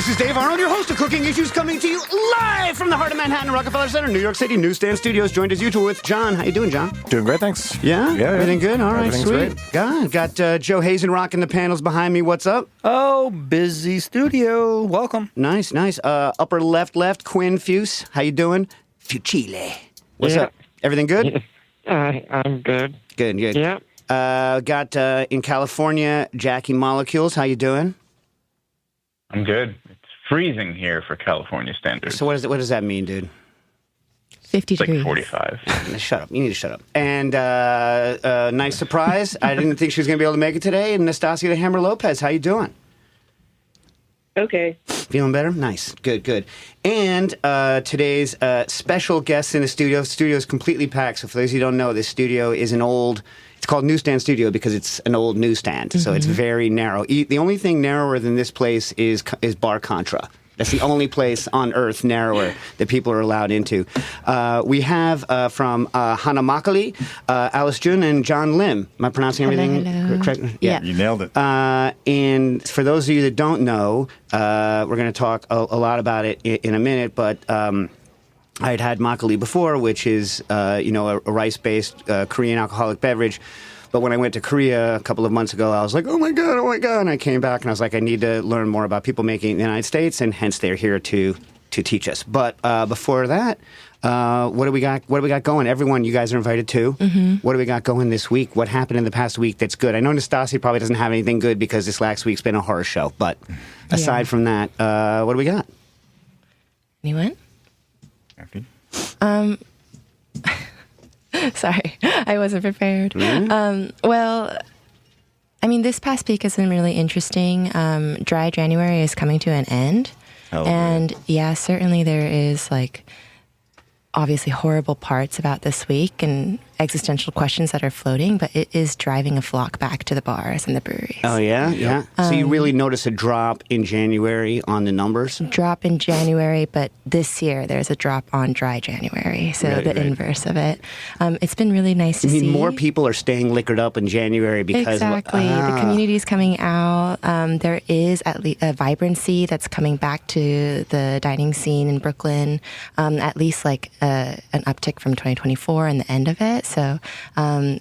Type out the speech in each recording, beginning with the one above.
This is Dave Arnold, your host of Cooking Issues, coming to you live from the heart of Manhattan, Rockefeller Center, New York City, Newsstand Studios, joined as usual with John. How you doing, John? Doing great, thanks. Yeah? Everything good? All right, sweet. Great. Got Joe Hazen rocking the panels behind me. What's up? Oh, busy studio. Welcome. Nice. Upper left, Quinn Fuse. How you doing? Fucile. What's up? Everything good? I'm good. Good. Yeah. Got in California, Jackie Molecules. How you doing? I'm good. It's freezing here for California standards. So what does that mean, dude? 50 It's like degrees. 45. Shut up. You need to shut up. And nice surprise. I didn't think she was going to be able to make it today. And Nastasia the Hammer Lopez, how you doing? Okay. Feeling better? Nice. Good. And today's special guest in the studio. The studio is completely packed. So for those of you who don't know, this studio is it's called Newsstand Studio because it's an old newsstand. Mm-hmm. So it's very narrow. The only thing narrower than this place is Bar Contra. That's the only place on Earth narrower that people are allowed into. We have from Hana Makgeolli, Alice Jun, and John Lim. Am I pronouncing everything correct? Yeah. You nailed it. And for those of you that don't know, we're going to talk a lot about it in a minute, but I had makgeolli before, which is a rice-based Korean alcoholic beverage. But when I went to Korea a couple of months ago, I was like, oh my God. And I came back and I was like, I need to learn more about people making it in the United States, and hence they're here to teach us. But before that, what do we got going? Everyone, you guys are invited too. Mm-hmm. What do we got going this week? What happened in the past week that's good? I know Nastasia probably doesn't have anything good because this last week's been a horror show. But aside from that, what do we got? Anyone? Okay. Sorry, I wasn't prepared. Mm-hmm. Well, I mean, this past week has been really interesting. Dry January is coming to an end. And certainly there is obviously horrible parts about this week and existential questions that are floating, but it is driving a flock back to the bars and the breweries. Oh, yeah? Yeah. So you really notice a drop in January on the numbers? Drop in January, but this year there's a drop on dry January, so Right. inverse of it. It's been really nice to see. More people are staying liquored up in January because... Exactly. The community's coming out. There is at least a vibrancy that's coming back to the dining scene in Brooklyn, at least an uptick from 2024 and the end of it. So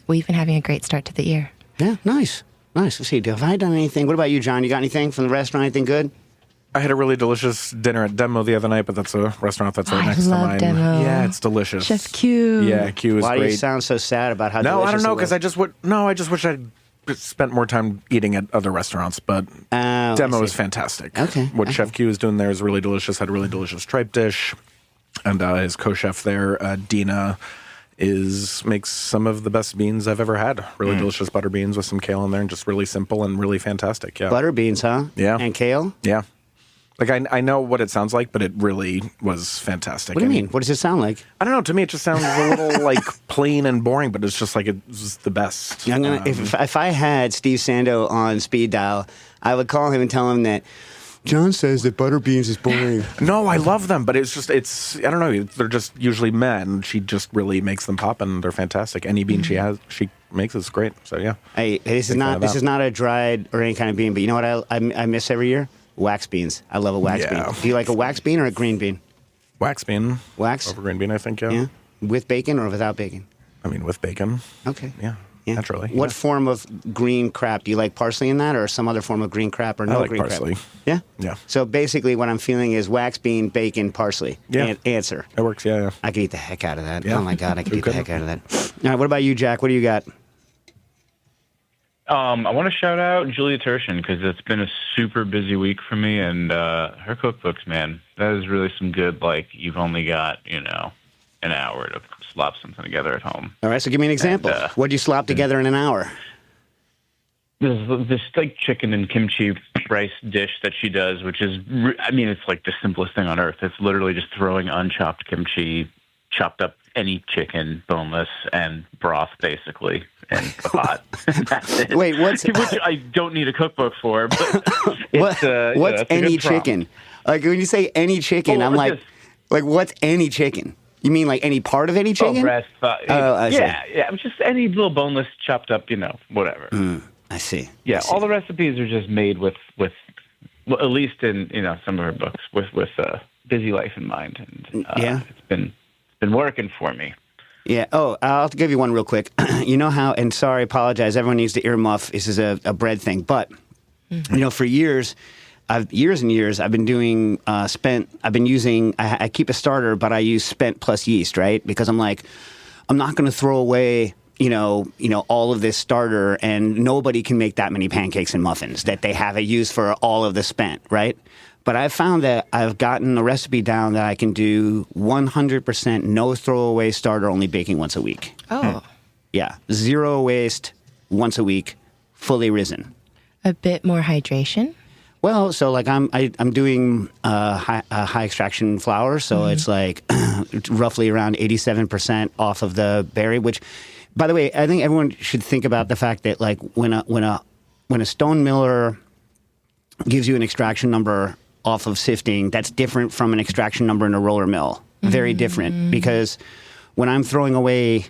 we've been having a great start to the year. Yeah, nice. Let's see, have I done anything? What about you, John? You got anything from the restaurant? Anything good? I had a really delicious dinner at Demo the other night, but that's a restaurant that's right next to mine. Demo. Yeah, it's delicious. Chef Q. Yeah, Q is Why great. do you sound so sad about how delicious I don't know, it was? because I just wish I'd spent more time eating at other restaurants, but Demo is fantastic. Okay. What Chef Q is doing there is really delicious. Had a really delicious tripe dish, and his co-chef there, Dina, makes some of the best beans I've ever had. Really delicious butter beans with some kale in there, and just really simple and really fantastic. Yeah. Butter beans, huh? Yeah. And kale? Yeah. I know what it sounds like, but it really was fantastic. What do you mean? What does it sound like? I don't know. To me, it just sounds a little plain and boring, but it's just it was the best. I'm gonna, if I had Steve Sando on speed dial, I would call him and tell him that John says that butter beans is boring. No, I love them, but it's I don't know. They're just usually men. She just really makes them pop, and they're fantastic. Any bean she makes is great. So yeah. Hey, this is not a dried or any kind of bean, but you know what I miss every year? Wax beans. I love a wax bean. Do you like a wax bean or a green bean? Wax bean. Wax? Over green bean, I think, Yeah. With bacon or without bacon? I mean, with bacon. Okay. Yeah. Naturally. What form of green crap? Do you like parsley in that or some other form of green crap or no I like green parsley. crap? Yeah? Yeah. So basically what I'm feeling is wax bean, bacon, parsley. Yeah. Answer. It works, yeah. I could eat the heck out of that. Yeah. Oh my God, I could You eat the couldn't. heck out of that. All right, what about you, Jack? What do you got? I want to shout out Julia Turshen because it's been a super busy week for me, and her cookbooks, man, that is really some good, you've only got, an hour to slop something together at home. All right, so give me an example. What'd you slop together in an hour? This chicken and kimchi rice dish that she does, which is, it's the simplest thing on earth. It's literally just throwing unchopped kimchi, chopped up any chicken, boneless, and broth, basically, in a pot. That's it. Wait, what's... Which I don't need a cookbook for, but what's any chicken? When you say any chicken, I'm like, what's any chicken? You mean any part of any chicken? Oh, breast. I see. Yeah. Just any little boneless, chopped up, whatever. I see. Yeah, I see. all the recipes are just made with well, at least in some of her books with busy life in mind, and it's been working for me. Yeah. Oh, I'll give you one real quick. You know how? And sorry, apologize. Everyone needs to earmuff. This is a bread thing, but for years. Years and years, I've been doing spent. I've been using. I keep a starter, but I use spent plus yeast, right? Because I'm like, I'm not going to throw away, all of this starter, and nobody can make that many pancakes and muffins that they have it used for all of the spent, right? But I've found that I've gotten a recipe down that I can do 100% no throwaway starter, only baking once a week. Oh, yeah, 0 waste, once a week, fully risen. a bit more hydration. Well, so like I'm doing high extraction flour, so it's like roughly around 87% off of the berry. Which, by the way, I think everyone should think about the fact that like when a stone miller gives you an extraction number off of sifting, that's different from an extraction number in a roller mill. Very different, because when I'm throwing away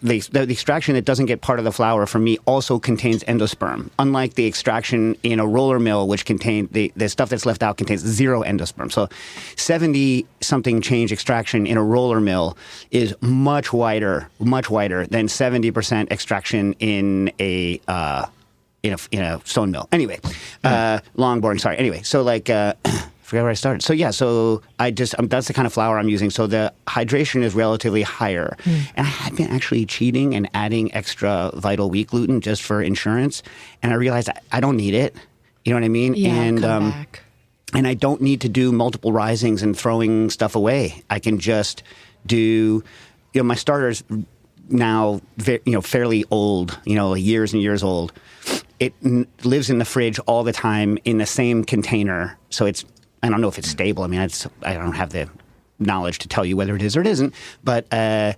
the extraction that doesn't get part of the flour for me also contains endosperm, unlike the extraction in a roller mill, which contains the stuff that's left out contains 0 endosperm. So 70-something change extraction in a roller mill is much wider than 70% extraction in a stone mill. Anyway, long, boring, sorry. Anyway, so like... forget where I started. So yeah, that's the kind of flour I'm using. So the hydration is relatively higher. And I had been actually cheating and adding extra vital wheat gluten just for insurance. And I realized I don't need it. You know what I mean? Yeah, and come back. And I don't need to do multiple risings and throwing stuff away. I can just do, my starter's now fairly old, years and years old. It lives in the fridge all the time in the same container. So I don't know if it's stable. I mean, I don't have the knowledge to tell you whether it is or it isn't. But, I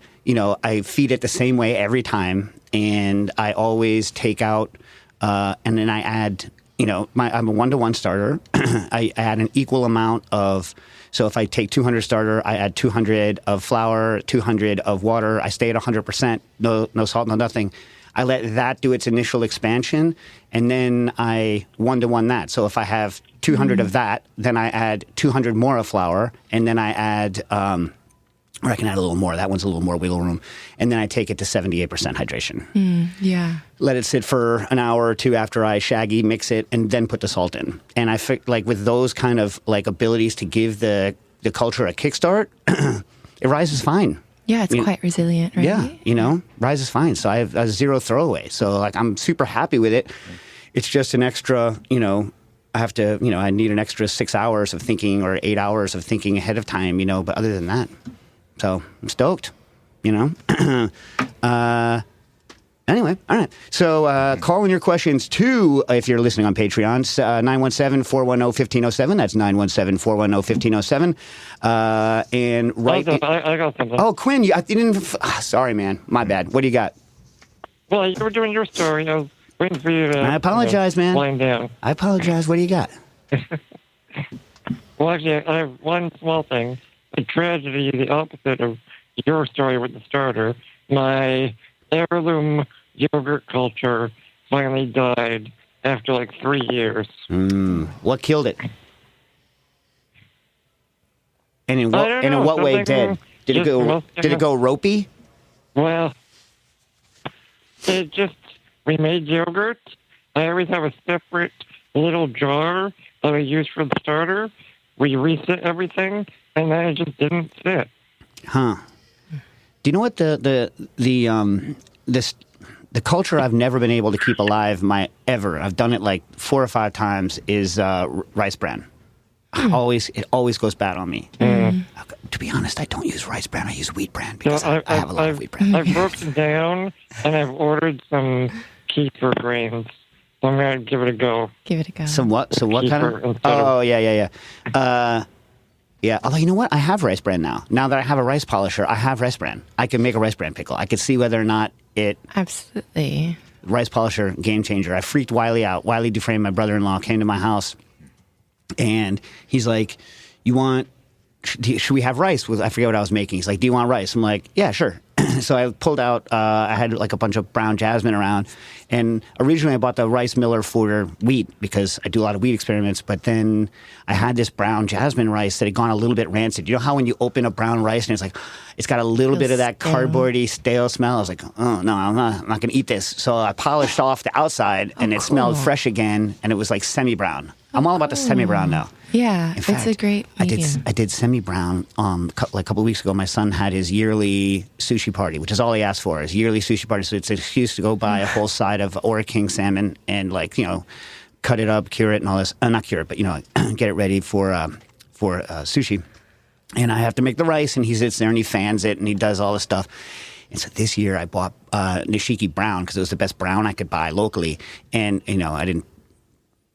feed it the same way every time. And I always take out, and then I add, I'm a 1-to-1 starter. I add an equal amount of, so if I take 200 starter, I add 200 of flour, 200 of water. I stay at 100%, no salt, no nothing. I let that do its initial expansion, and then I 1-to-1 that. So if I have 200 of that, then I add 200 more of flour, and then I add, or I can add a little more. That one's a little more wiggle room. And then I take it to 78% hydration. Yeah. Let it sit for an hour or two after I shaggy, mix it, and then put the salt in. And I think like with those kind of like abilities to give the culture a kickstart, it rises fine. Yeah, it's quite resilient, right? Yeah, rises fine. So I have a 0 throwaway. So like I'm super happy with it. It's just an extra, I have to, I need an extra 6 hours of thinking or 8 hours of thinking ahead of time, but other than that, so I'm stoked, Anyway, all right. So call in your questions too, if you're listening on Patreon, 917-410-1507. That's 917-410-1507. And right... I got something. Oh, Quinn, you didn't... sorry, man. My bad. What do you got? Well, you were doing your story. I was waiting for you to... I apologize, man. Wind down. I apologize. What do you got? Well, actually, I have one small thing. A tragedy, the opposite of your story with the starter. My heirloom yogurt culture finally died after like 3 years. What killed it? And in what way did it go ropey? Well, we made yogurt. I always have a separate little jar that I use for the starter. We reset everything, and then it just didn't fit. Huh. Do you know what the culture I've never been able to keep alive I've done it like 4 or 5 times is rice bran. It always goes bad on me. To be honest, I don't use rice bran. I use wheat bran because I have a lot of wheat bran. I've broken down and I've ordered some kefir grains. So I'm going to give it a go. Give it a go. Some what? So what kind of? Oh, yeah. Yeah, although you know what? I have rice bran now. Now that I have a rice polisher, I have rice bran. I can make a rice bran pickle. I can see whether or not it... Absolutely. Rice polisher, game changer. I freaked Wiley out. Wiley Dufresne, my brother-in-law, came to my house, and he's like, should we have rice? I forget what I was making. He's like, do you want rice? I'm like, yeah, sure. so I pulled out, I had like a bunch of brown jasmine around. And originally I bought the rice miller for wheat because I do a lot of wheat experiments. But then I had this brown jasmine rice that had gone a little bit rancid. You know how when you open a brown rice and it's like, it's got a little bit of that cardboardy stale smell? I was like, oh, no, I'm not going to eat this. So I polished off the outside and it smelled fresh again. And it was like semi-brown. I'm all about the semi-brown now. Yeah, In fact, it's a great medium. I did semi-brown. Like a couple of weeks ago, my son had his yearly sushi party, which is all he asked for, his yearly sushi party. So it's an excuse to go buy a whole side of Ora King salmon and cut it up, cure it, and all this. Not cure it, but get it ready for sushi. And I have to make the rice, and he sits there and he fans it and he does all this stuff. And so this year I bought Nishiki brown because it was the best brown I could buy locally, and I didn't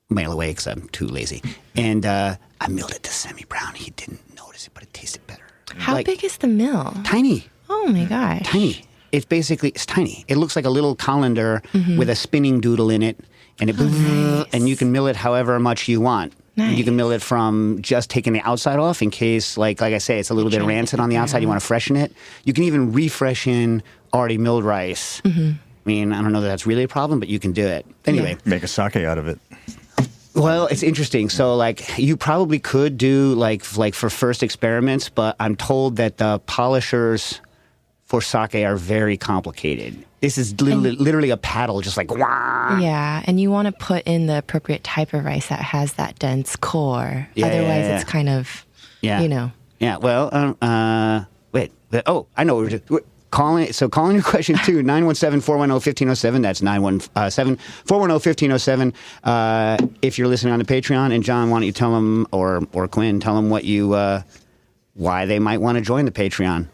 mail away because I'm too lazy. And I milled it to semi-brown. He didn't notice it, but it tasted better. How big is the mill? Tiny. Oh my gosh. Tiny. It's tiny. It looks like a little colander with a spinning doodle in it. And nice. And you can mill it however much you want. Nice. You can mill it from just taking the outside off in case, like I say, it's a little bit rancid on the outside. You want to freshen it. You can even refreshen already milled rice. I mean, I don't know that that's really a problem, but you can do it. Anyway. Make a sake out of it. Well, it's interesting. So, you probably could do, like for first experiments, but I'm told that the polishers for sake are very complicated. This is literally a paddle, just like, wah! Yeah, and you want to put in the appropriate type of rice that has that dense core. Yeah, Otherwise, yeah. it's kind of, Yeah, well, wait. Oh, I know. Calling your questions too, 917-410-1507. That's 917-410-1507. If you're listening on the Patreon, and John, why don't you tell them, or Quinn, tell them why they might want to join the Patreon.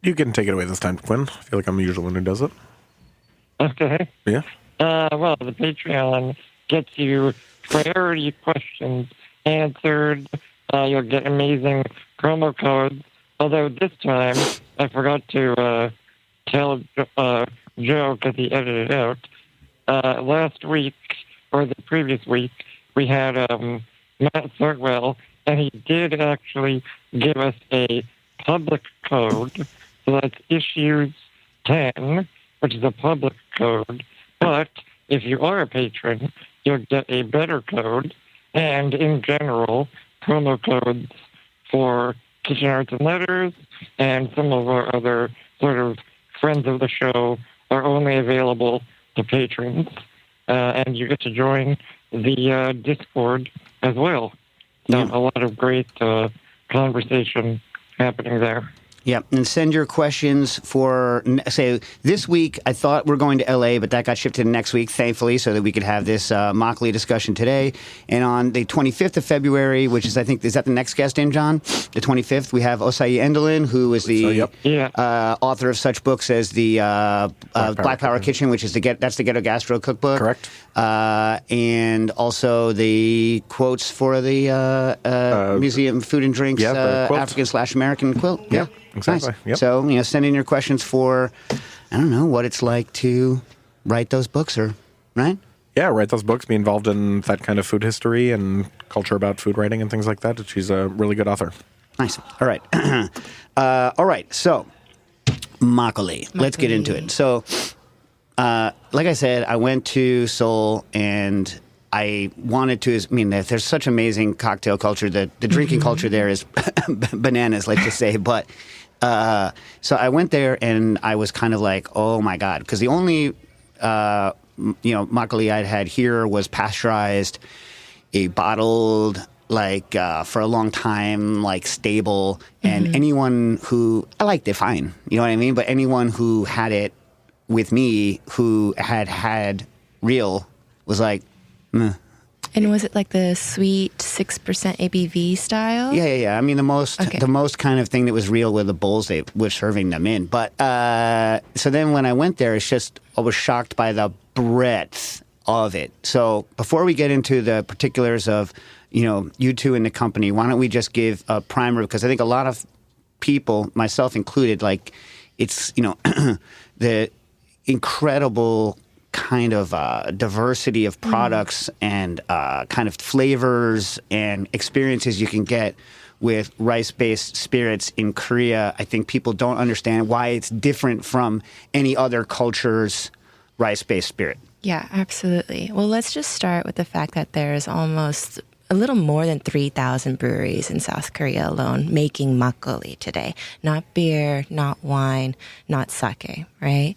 You can take it away this time, Quinn. I feel like I'm the usual one who does it. Okay. Yeah. Well, the Patreon gets you priority questions answered. You'll get amazing promo codes. Although this time, I forgot to tell Joe because he edited it out. Last week, or the previous week, we had Matt Sortwell, and he did actually give us a public code. So that's issues 10, which is a public code. But if you are a patron, you'll get a better code. And in general, promo codes for Kitchen Arts and Letters and some of our other sort of friends of the show are only available to patrons. And you get to join the Discord as well. So a lot of great conversation happening there. Yeah, and send your questions for, say, this week. I thought we're going to L.A., but that got shifted to next week, thankfully, so that we could have this Makgeolli discussion today. And on the 25th of February, which is, I think, is that the next guest in, John? The 25th, we have Osai Endelin, who is the author of such books as the Black Power Kitchen, which is that's the Ghetto Gastro Cookbook. Correct. And also the quotes for the Museum Food and Drinks African/American quilt. Yeah. Exactly. Nice. Yep. So, send in your questions for, I don't know, what it's like to write those books, right? Yeah, write those books, be involved in that kind of food history and culture about food writing and things like that. She's a really good author. Nice. All right. All right. So, Makgeolli. Let's get into it. So, like I said, I went to Seoul and I wanted to, there's such amazing cocktail culture. The drinking culture there is bananas, let's just say. But so I went there and I was kind of like, oh my God. Because the only, Makgeolli I'd had here was pasteurized, bottled, for a long time, stable. And anyone who, I liked it fine, you know what I mean? But anyone who had it with me who had real was like, meh. And was it like the sweet 6% ABV style? Yeah. I mean, the most kind of thing that was real were the bowls they were serving them in. But so then when I went there, I was shocked by the breadth of it. So before we get into the particulars of, you two in the company, why don't we just give a primer? Because I think a lot of people, myself included, it's, the incredible kind of diversity of products and kind of flavors and experiences you can get with rice-based spirits in Korea. I think people don't understand why it's different from any other culture's rice-based spirit. Yeah, absolutely. Well, let's just start with the fact that there's almost a little more than 3,000 breweries in South Korea alone making makgeolli today. Not beer, not wine, not sake, right?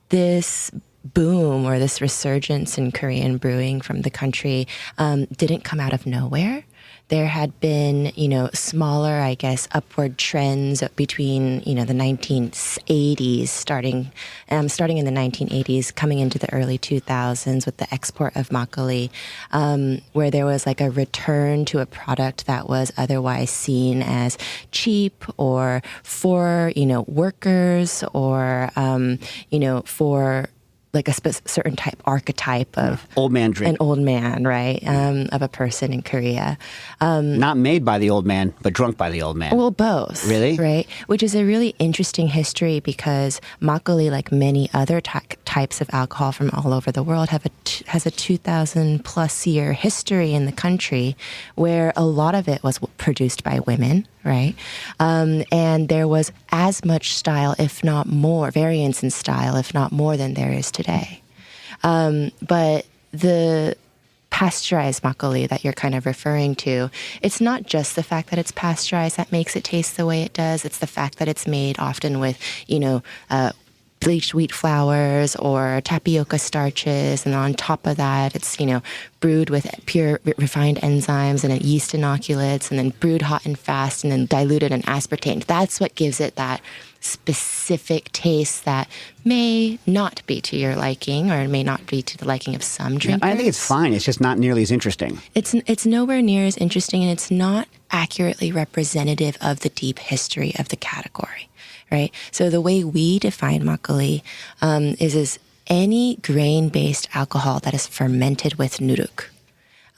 This boom or this resurgence in Korean brewing from the country didn't come out of nowhere. There had been, smaller, I guess, upward trends between, the 1980s, starting in the 1980s, coming into the early 2000s with the export of makgeolli, where there was like a return to a product that was otherwise seen as cheap or for, workers or, for like a certain archetype of old man drink. An old man, right? Of a person in Korea. Not made by the old man, but drunk by the old man. Well, both. Really? Right? Which is a really interesting history because makgeolli, like many other types of alcohol from all over the world, has a 2,000 plus year history in the country where a lot of it was produced by women, right? And there was as much style, if not more, variance in style, if not more than there is today. But the pasteurized makgeolli that you're kind of referring to, it's not just the fact that it's pasteurized that makes it taste the way it does. It's the fact that it's made often with, bleached wheat flours or tapioca starches, and on top of that, it's brewed with pure refined enzymes and yeast inoculates, and then brewed hot and fast, and then diluted and aspartame. That's what gives it that specific taste that may not be to your liking, or may not be to the liking of some drinkers. I think it's fine. It's just not nearly as interesting. It's nowhere near as interesting, and it's not accurately representative of the deep history of the category. Right? So the way we define makgeolli is any grain-based alcohol that is fermented with nuruk.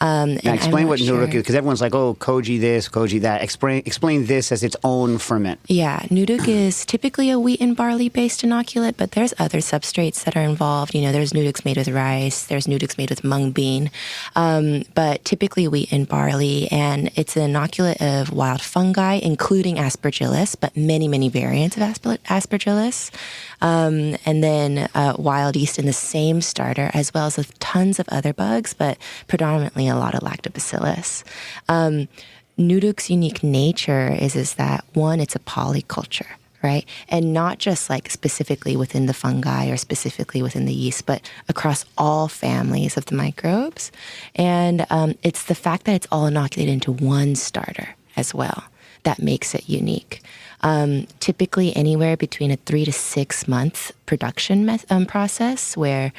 Now explain what nuruk is, because everyone's like, oh, koji this, koji that. Explain this as its own ferment. Yeah, nuruk is typically a wheat and barley-based inoculant, but there's other substrates that are involved. There's nuruks made with rice, there's nuruks made with mung bean, but typically wheat and barley, and it's an inoculant of wild fungi, including aspergillus, but many, many variants of aspergillus, and then wild yeast in the same starter, as well as with tons of other bugs, but predominantly a lot of lactobacillus. Nuruk's unique nature is that, one, it's a polyculture, right? And not just like specifically within the fungi or specifically within the yeast, but across all families of the microbes. And it's the fact that it's all inoculated into one starter as well that makes it unique. Typically anywhere between a 3 to 6 month production process where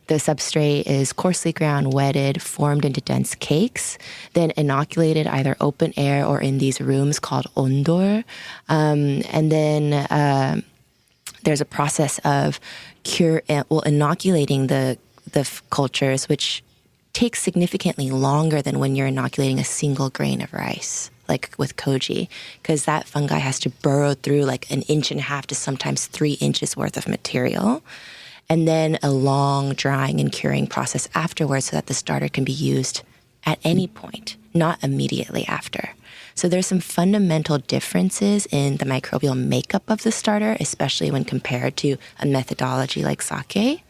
the substrate is coarsely ground, wetted, formed into dense cakes, then inoculated either open air or in these rooms called ondor. And then there's a process of inoculating the cultures, which takes significantly longer than when you're inoculating a single grain of rice, like with koji, because that fungi has to burrow through like 1.5 inches to sometimes 3 inches worth of material. And then a long drying and curing process afterwards so that the starter can be used at any point, not immediately after. So there's some fundamental differences in the microbial makeup of the starter, especially when compared to a methodology like sake,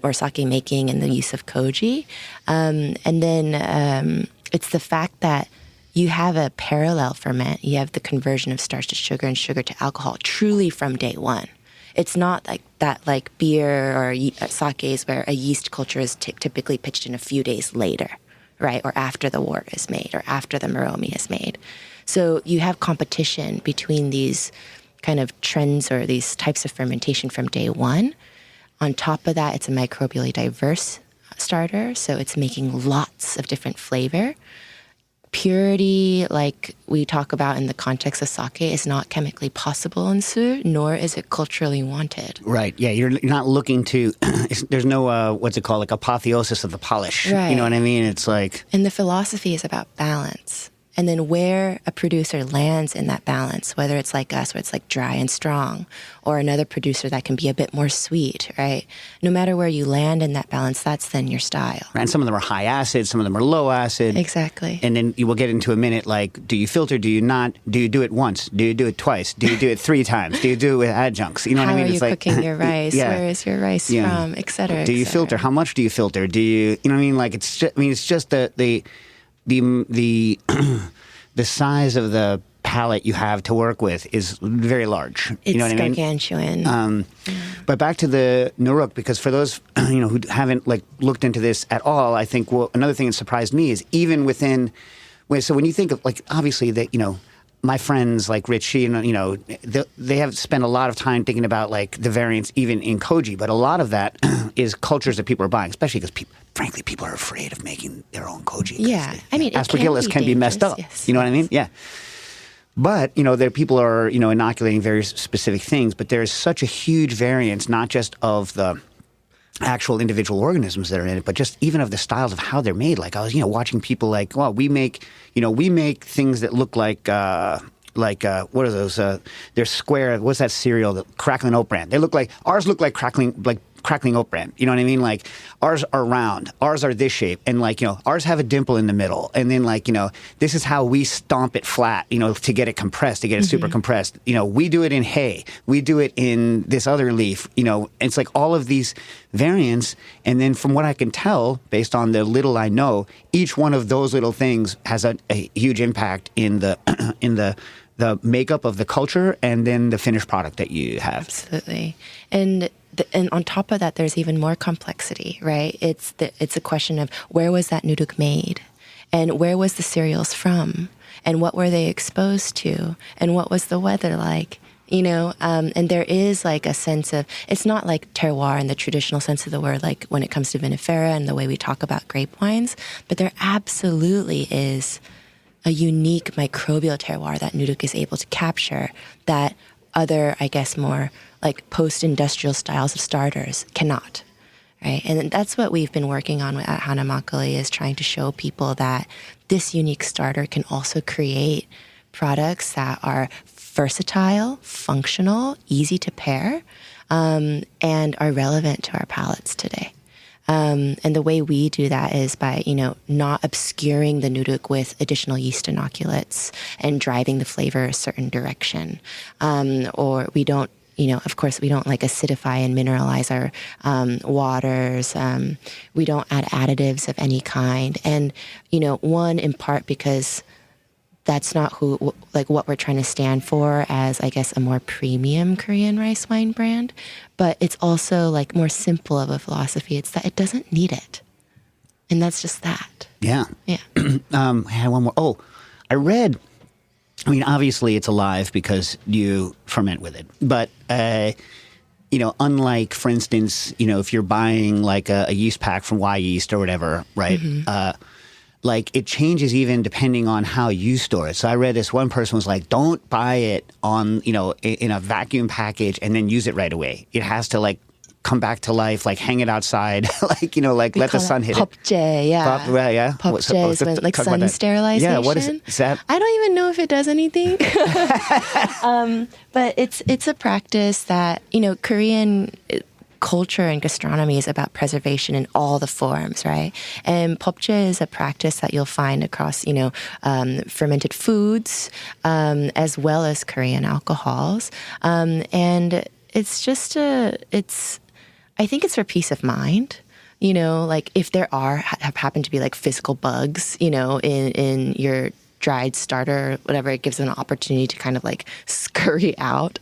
or sake making and the use of koji. And then it's the fact that you have a parallel ferment. You have the conversion of starch to sugar and sugar to alcohol truly from day one. It's not like that, like beer or sakes, where a yeast culture is typically pitched in a few days later, right? Or after the wort is made, or after the moromi is made. So you have competition between these kind of trends or these types of fermentation from day one. On top of that, it's a microbially diverse starter, so it's making lots of different flavor. Purity, like we talk about in the context of sake, is not chemically possible in Su, nor is it culturally wanted. Right. Yeah, you're not looking to. There's no what's it called, like apotheosis of the polish. Right. You know what I mean? It's like. And the philosophy is about balance. And then where a producer lands in that balance, whether it's like us, where it's like dry and strong, or another producer that can be a bit more sweet, right? No matter where you land in that balance, that's then your style. And some of them are high acid, some of them are low acid. Exactly. And then you will get into a minute, like, do you filter, do you not? Do you do it once? Do you do it twice? Do you do it 3 times? Do you do it with adjuncts? You know what I mean? How are you It's like, cooking your rice? Yeah. Where is your rice from? Et cetera, Do you et cetera. filter? How much do you filter? Do you know what I mean? Like, it's just the the size of the palette you have to work with is very large. It's you know what I mean? gargantuan. But back to the Nuruk, because for those who haven't like looked into this at all, I think another thing that surprised me is even within. So when you think of like obviously that my friends like Richie and they have spent a lot of time thinking about like the variants even in koji, but a lot of that is cultures that people are buying, especially because frankly people are afraid of making their own koji. Yeah, I mean, aspergillus can be messed up. Yes, you know what I mean? Yeah. But, there people are, inoculating very specific things, but there's such a huge variance, not just of the actual individual organisms that are in it, but just even of the styles of how they're made. Like I was, watching people like, well, we make things that look like what are those? They're square. What's that cereal? The crackling oat bran. Ours look like crackling oat bran. You know what I mean? Like ours are round. Ours are this shape. And ours have a dimple in the middle. And then this is how we stomp it flat, to get it compressed, to get it super compressed. We do it in hay. We do it in this other leaf. It's like all of these variants. And then from what I can tell, based on the little I know, each one of those little things has a huge impact in the the makeup of the culture and then the finished product that you have. Absolutely. And on top of that, there's even more complexity, right? It's a question of where was that noodle made? And where was the cereals from? And what were they exposed to? And what was the weather like? And there is like a sense of, it's not like terroir in the traditional sense of the word, like when it comes to vinifera and the way we talk about grape wines, but there absolutely is a unique microbial terroir that Nuruk is able to capture that other, I guess, more like post-industrial styles of starters cannot, right? And that's what we've been working on at Hana Makgeolli, is trying to show people that this unique starter can also create products that are versatile, functional, easy to pair, and are relevant to our palates today. And the way we do that is by, not obscuring the Nuruk with additional yeast inoculates and driving the flavor a certain direction. Or we don't, of course, we don't like acidify and mineralize our waters. We don't add additives of any kind. And, one, in part because that's not what we're trying to stand for as, I guess, a more premium Korean rice wine brand. But it's also like more simple of a philosophy. It's that it doesn't need it. And that's just that. Yeah. Yeah. I had one more. Oh, I read, obviously it's alive because you ferment with it. But, unlike, for instance, if you're buying like a yeast pack from Y Yeast or whatever, right? Mm-hmm. It changes even depending on how you store it. So I read this one person was like, don't buy it on, in a vacuum package and then use it right away. It has to come back to life, hang it outside, let the sun hit it. Popje, yeah. Yeah. Popje is when, sun sterilization. Yeah, what is it? Is that? I don't even know if it does anything. But it's a practice that, Korean culture and gastronomy is about preservation in all the forms, right? And popje is a practice that you'll find across, fermented foods, as well as Korean alcohols. And it's just I think it's for peace of mind. If there have happened to be physical bugs, in your dried starter or whatever, it gives them an opportunity to kind of scurry out.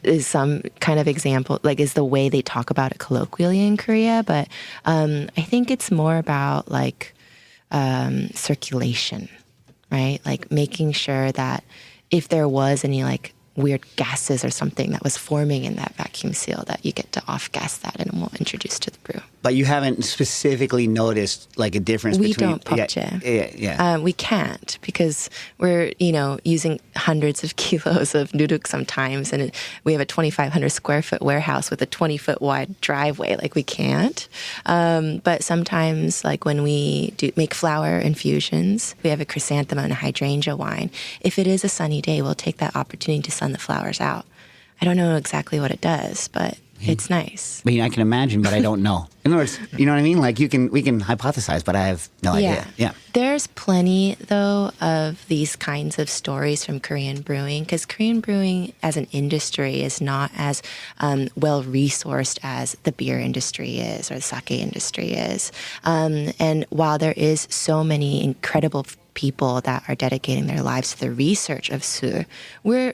Is some kind of example, is the way they talk about it colloquially in Korea. But I think it's more about circulation, right? Making sure that if there was any weird gases or something that was forming in that vacuum seal, that you get to off-gas that and it won't introduce to the brew. But you haven't specifically noticed like a difference We between... don't pokje. Yeah. We can't because we're, using hundreds of kilos of nuruk sometimes, and we have a 2,500 square foot warehouse with a 20-foot wide driveway. Like, we can't. But sometimes, like when we do make flower infusions, we have a chrysanthemum and a hydrangea wine. If it is a sunny day, we'll take that opportunity to sun the flowers out. I don't know exactly what it does, but it's nice. I mean, I can imagine, but I don't know. In other words, you know what I mean? Like we can hypothesize, but I have no idea. Yeah. There's plenty, though, of these kinds of stories from Korean brewing, because Korean brewing as an industry is not as well-resourced as the beer industry is or the sake industry is. And while there is so many incredible people that are dedicating their lives to the research of sur, we're,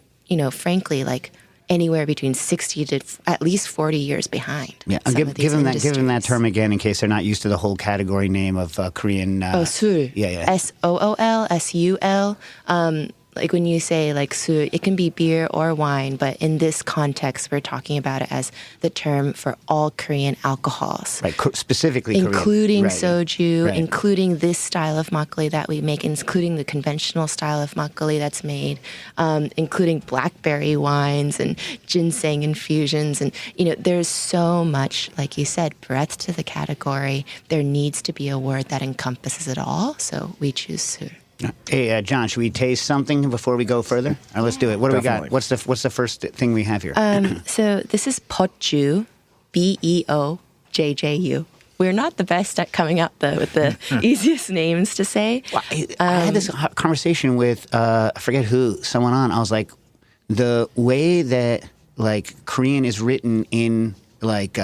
frankly, like, anywhere between 60 to at least 40 years behind. Yeah, give them that term again in case they're not used to the whole category name of Korean. Sul. Yeah. SOOL, SUL. Like when you say like sul, it can be beer or wine, but in this context, we're talking about it as the term for all Korean alcohols. Right, specifically including Korean. soju, including this style of makgeolli that we make, including the conventional style of makgeolli that's made, including blackberry wines and ginseng infusions. And, there's so much, like you said, breadth to the category. There needs to be a word that encompasses it all, so we choose sul. Hey, John, should we taste something before we go further? All right, let's do it. What do we got? What's the first thing we have here? So this is Beojju, Beojju. We're not the best at coming up with the easiest names to say. Well, I had this conversation with I forget who, someone on. I was like, the way that like Korean is written in like.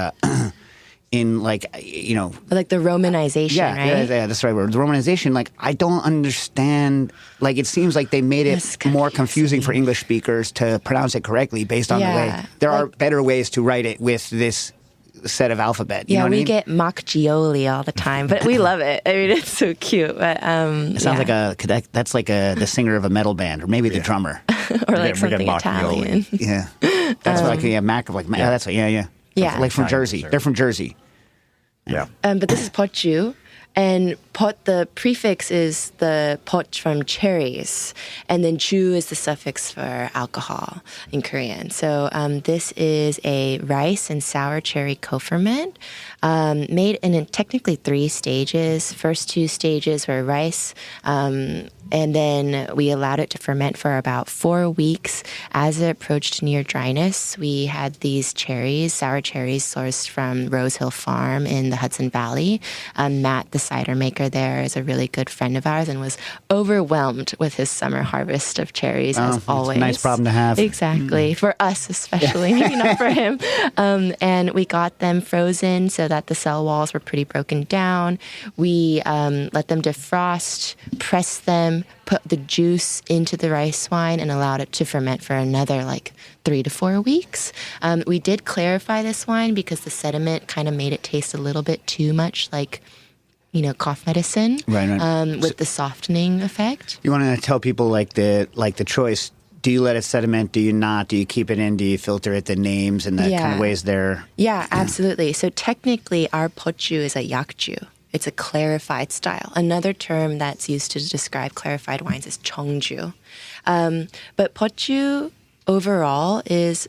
Like the romanization, right? Yeah, that's the right word. The romanization, like, I don't understand. Like, it seems like they made it more confusing for English speakers to pronounce it correctly based on the way. There are better ways to write it with this set of alphabet. You know what I mean? Get Makgeolli all the time, but we love it. I mean, it's so cute. But it sounds like that's like the singer of a metal band, or maybe the drummer, or like something Italian. Yeah, that's like that's what. Yeah. Yeah. Like from Jersey. They're from Jersey. Yeah. But this is Beojju. And the prefix is the pot from cherries. And then ju is the suffix for alcohol in Korean. So this is a rice and sour cherry co-ferment made in technically 3 stages. First 2 stages were rice, and then we allowed it to ferment for about 4 weeks. As it approached near dryness, we had these cherries, sour cherries, sourced from Rose Hill Farm in the Hudson Valley. Matt, the cider maker there, is a really good friend of ours and was overwhelmed with his summer harvest of cherries, as always. It's a nice problem to have. Exactly. For us especially, maybe not for him. And we got them frozen so that the cell walls were pretty broken down. We let them defrost, press them, put the juice into the rice wine, and allowed it to ferment for another 3 to 4 weeks. We did clarify this wine because the sediment kind of made it taste a little bit too much like, cough medicine, right. With the softening effect. You want to tell people the choice. Do you let it sediment? Do you not? Do you keep it in? Do you filter it? The names and the kind of ways they're... Yeah, absolutely. So technically, our Beojju is a yakju. It's a clarified style. Another term that's used to describe clarified wines is cheongju. But Beojju overall is...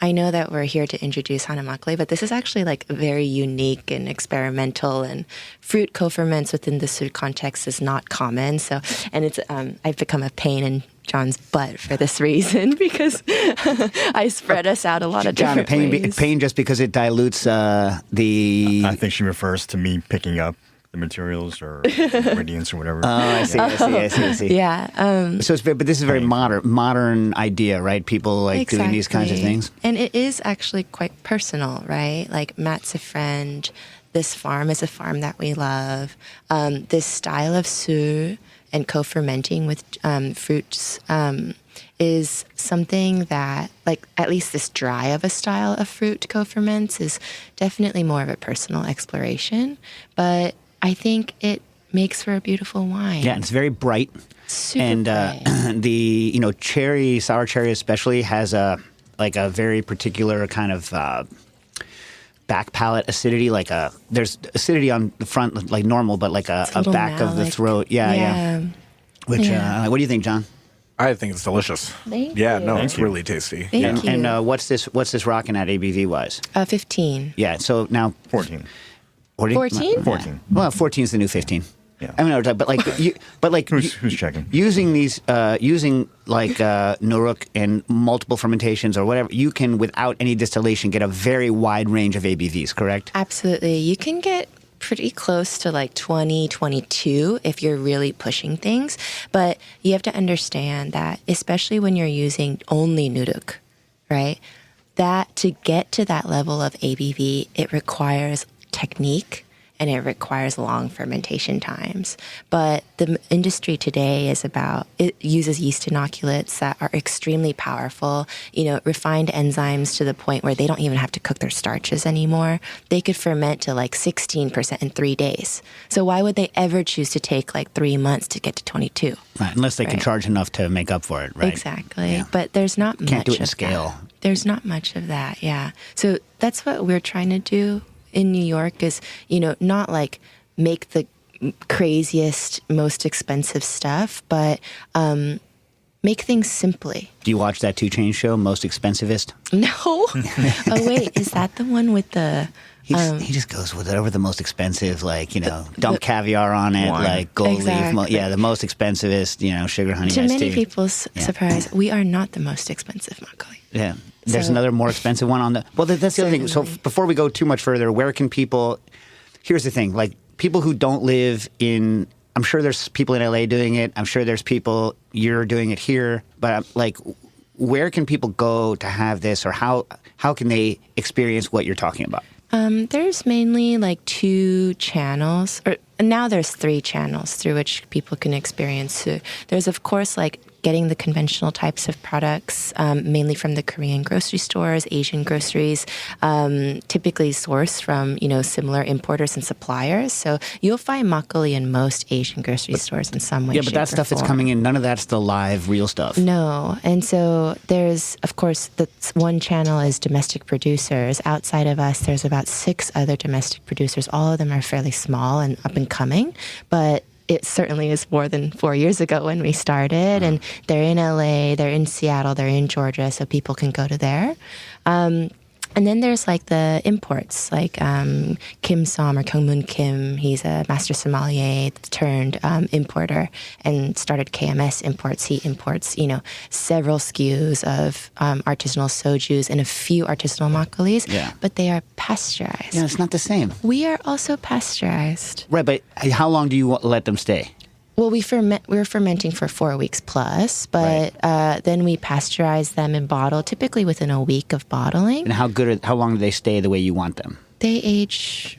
I know that we're here to introduce Hana Makgeolli, but this is actually very unique and experimental, and fruit co-ferments within the Sud context is not common. So, and it's I've become a pain in John's butt for this reason because I spread us out a lot of different ways. Pain just because it dilutes the... I think she refers to me picking up the materials or ingredients or whatever. Oh, I see. Yeah. But this is a very modern idea, right? People doing these kinds of things. And it is actually quite personal, right? Like, Matt's a friend. This farm is a farm that we love. This style of sur and co-fermenting with fruits is something that, at least this dry of a style of fruit co-ferments is definitely more of a personal exploration. But I think it makes for a beautiful wine. Yeah, it's very bright. Super bright. The sour cherry especially has a very particular kind of back palate acidity, like there's acidity on the front like normal, but like a back of the throat. Yeah. Which what do you think, John? I think it's delicious. Thank yeah, you. no, it's really tasty. Thank you. And what's this rocking at ABV wise? 15. Yeah. So now 14. 14? 14. Well, 14 is the new 15. Yeah. I mean, but like, Who's checking? Using these, like Nuruk and multiple fermentations or whatever, you can, without any distillation, get a very wide range of ABVs. Correct? Absolutely. You can get pretty close to like 20, 22 if you're really pushing things. But you have to understand that, especially when you're using only Nuruk, right? That to get to that level of ABV, it requires technique and it requires long fermentation times. But the industry today it uses yeast inoculates that are extremely powerful, refined enzymes to the point where they don't even have to cook their starches anymore. They could ferment to like 16% in 3 days. So why would they ever choose to take like 3 months to get to 22? Right, unless they can charge enough to make up for it, right? Exactly. Yeah. But there's not much Can't do it in of scale. that. There's not much of that, yeah. So that's what we're trying to do in New York is, not like make the craziest, most expensive stuff, but make things simply. Do you watch that 2 Chainz show, Most Expensivest? No. Oh, wait, is that the one with the... He just goes with whatever the most expensive, like, dump caviar on it, Wine. like gold Exactly. leaf. The most expensivest, sugar honey To iced many tea. people's surprise, we are not the most expensive makgeolli. Yeah. There's So- another more expensive one on the... Well, that's the other thing. So Certainly. before we go too much further, where can people... Here's the thing. Like, people who don't live in... I'm sure there's people in LA doing it. I'm sure there's people... You're doing it here. But, where can people go to have this? Or how can they experience what you're talking about? There's mainly like 2 channels, or now there's 3 channels through which people can experience. So there's, of course, like getting the conventional types of products, mainly from the Korean grocery stores, Asian groceries, typically sourced from, similar importers and suppliers. So you'll find makgeolli in most Asian grocery stores in some way, Yeah, but that shape, or stuff that's form. coming in, none of that's the live, real stuff. No. And so there's, of course, that's one channel is domestic producers. Outside of us, there's about 6 other domestic producers. All of them are fairly small and up and coming, but it certainly is more than 4 years ago when we started. And they're in LA, they're in Seattle, they're in Georgia, so people can go to there. And then there's like the imports, like Kim Som or Kyungmoon Kim. He's a master sommelier turned importer and started KMS Imports. He imports, several SKUs of artisanal sojus and a few artisanal makgeollis, but they are pasteurized. Yeah, it's not the same. We are also pasteurized. Right, but how long do you let them stay? Well, we're fermenting for 4 weeks plus, but then we pasteurize them and bottle, typically within a week of bottling. And how long do they stay the way you want them? They age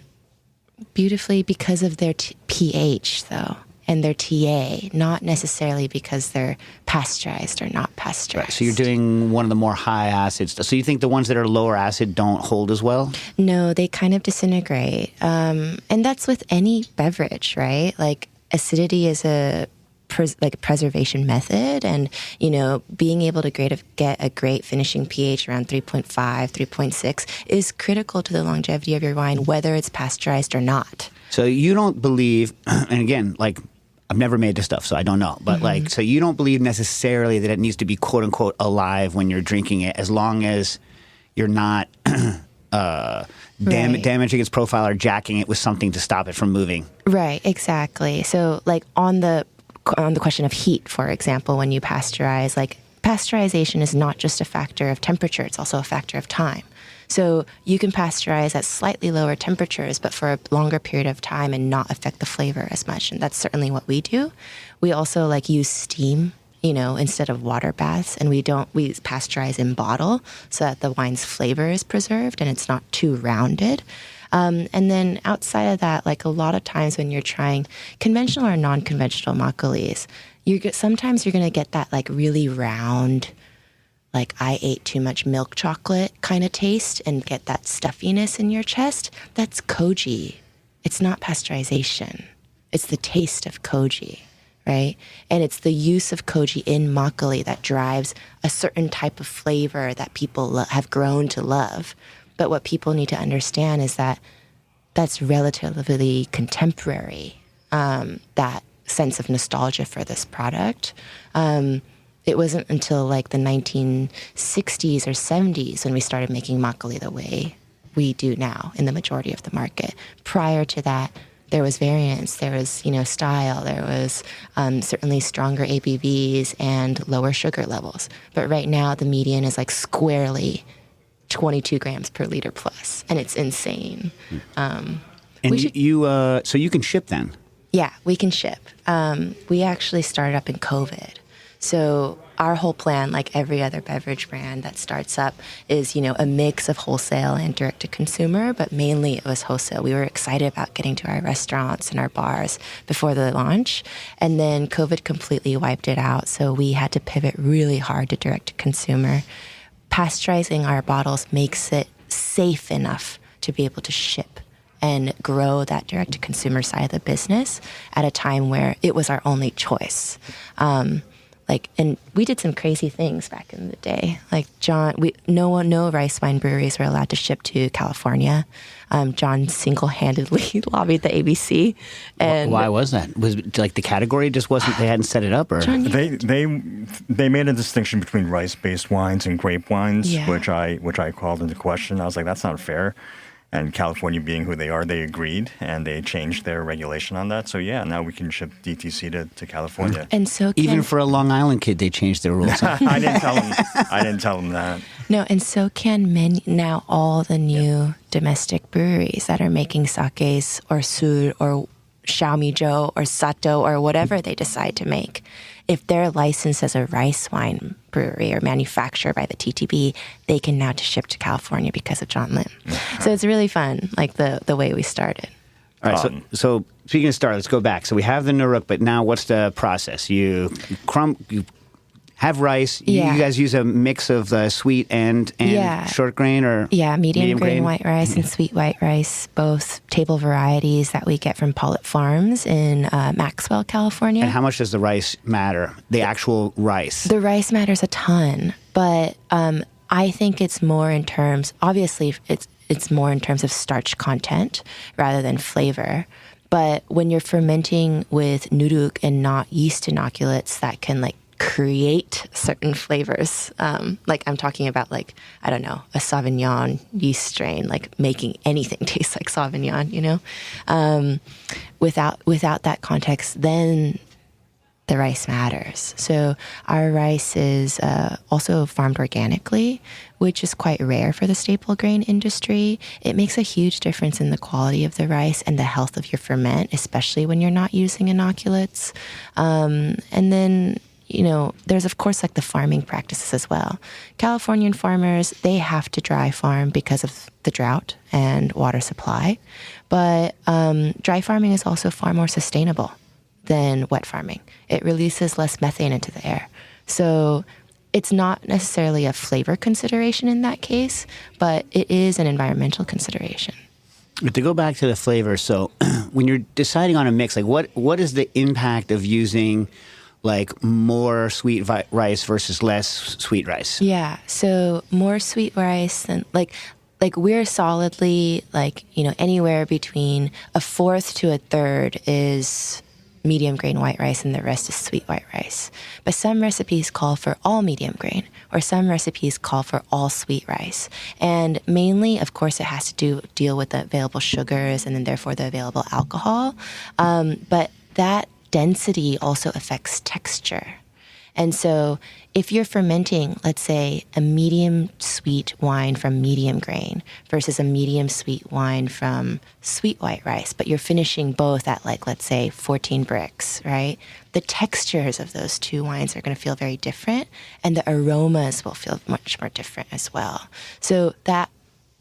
beautifully because of their pH, though, and their TA, not necessarily because they're pasteurized or not pasteurized. Right, so you're doing one of the more high acid stuff. So you think the ones that are lower acid don't hold as well? No, they kind of disintegrate. And that's with any beverage, right? Like, acidity is a preservation method, and being able to get a great finishing pH around 3.5, 3.6 is critical to the longevity of your wine, whether it's pasteurized or not. So you don't believe, and again, like, I've never made this stuff, so I don't know, but so you don't believe necessarily that it needs to be quote unquote alive when you're drinking it, as long as you're not damaging its profile or jacking it with something to stop it from moving. Right, exactly. So, like, on the question of heat, for example, when you pasteurize, like, pasteurization is not just a factor of temperature, it's also a factor of time. So you can pasteurize at slightly lower temperatures, but for a longer period of time and not affect the flavor as much. And that's certainly what we do. We also use steam, instead of water baths, and we pasteurize in bottle so that the wine's flavor is preserved and it's not too rounded. And then outside of that, a lot of times when you're trying conventional or non-conventional makgeollis, sometimes you're going to get that really round, I ate too much milk chocolate kind of taste and get that stuffiness in your chest. That's koji. It's not pasteurization. It's the taste of koji, right? And it's the use of koji in makgeolli that drives a certain type of flavor that people have grown to love. But what people need to understand is that that's relatively contemporary, that sense of nostalgia for this product. It wasn't until like the 1960s or 70s when we started making makgeolli the way we do now in the majority of the market. Prior to that, there was variance, there was, style, there was certainly stronger ABVs and lower sugar levels. But right now, the median is like squarely 22 grams per liter plus, and it's insane. And so you can ship then? Yeah, we can ship. We actually started up in COVID. So our whole plan, like every other beverage brand that starts up, is, a mix of wholesale and direct to consumer, but mainly it was wholesale. We were excited about getting to our restaurants and our bars before the launch, and then COVID completely wiped it out. So we had to pivot really hard to direct to consumer. Pasteurizing our bottles makes it safe enough to be able to ship and grow that direct to consumer side of the business at a time where it was our only choice. And we did some crazy things back in the day. Like no rice wine breweries were allowed to ship to California. John single-handedly lobbied the ABC. And why was that? Was it like the category just wasn't? They hadn't set it up, or John, they made a distinction between rice-based wines and grape wines, Yeah. which I called into question. I was like, that's not fair. And California being who they are, they agreed, and they changed their regulation on that. So yeah, now we can ship DTC to California. and so even for a Long Island kid, they changed their rules. I didn't tell them that. No, and so can now all the new domestic breweries that are making sakes or sur or xiaomijiu or sato or whatever they decide to make. If they're licensed as a rice wine brewery or manufactured by the TTB, they can now ship to California because of John Lim. So it's really fun, like the way we started. All right, so speaking of start, let's go back. So we have the Nuruk, but now what's the process? You have rice. Yeah. You guys use a mix of sweet and short grain, or medium grain white rice and sweet white rice, both table varieties that we get from Pollitt Farms in Maxwell, California. And how much does the rice matter? The actual rice. The rice matters a ton, but I think it's more in terms. Obviously, it's more in terms of starch content rather than flavor. But when you're fermenting with nuruk and not yeast inoculates that can create certain flavors. Like I'm talking about a Sauvignon yeast strain, making anything taste like Sauvignon, Without that context, then the rice matters. So our rice is also farmed organically, which is quite rare for the staple grain industry. It makes a huge difference in the quality of the rice and the health of your ferment, especially when you're not using inoculates. And then there's of course the farming practices as well. Californian farmers, they have to dry farm because of the drought and water supply. But dry farming is also far more sustainable than wet farming. It releases less methane into the air. So it's not necessarily a flavor consideration in that case, but it is an environmental consideration. But to go back to the flavor, so when you're deciding on a mix, what is the impact of using more sweet rice versus less sweet rice? Yeah, so more sweet rice than we're solidly anywhere between a fourth to a third is medium grain white rice and the rest is sweet white rice. But some recipes call for all medium grain, or some recipes call for all sweet rice. And mainly, of course, it has to deal with the available sugars and then therefore the available alcohol. But that density also affects texture. And so if you're fermenting, let's say, a medium sweet wine from medium grain versus a medium sweet wine from sweet white rice, but you're finishing both at let's say 14 bricks, right? The textures of those two wines are going to feel very different, and the aromas will feel much more different as well. So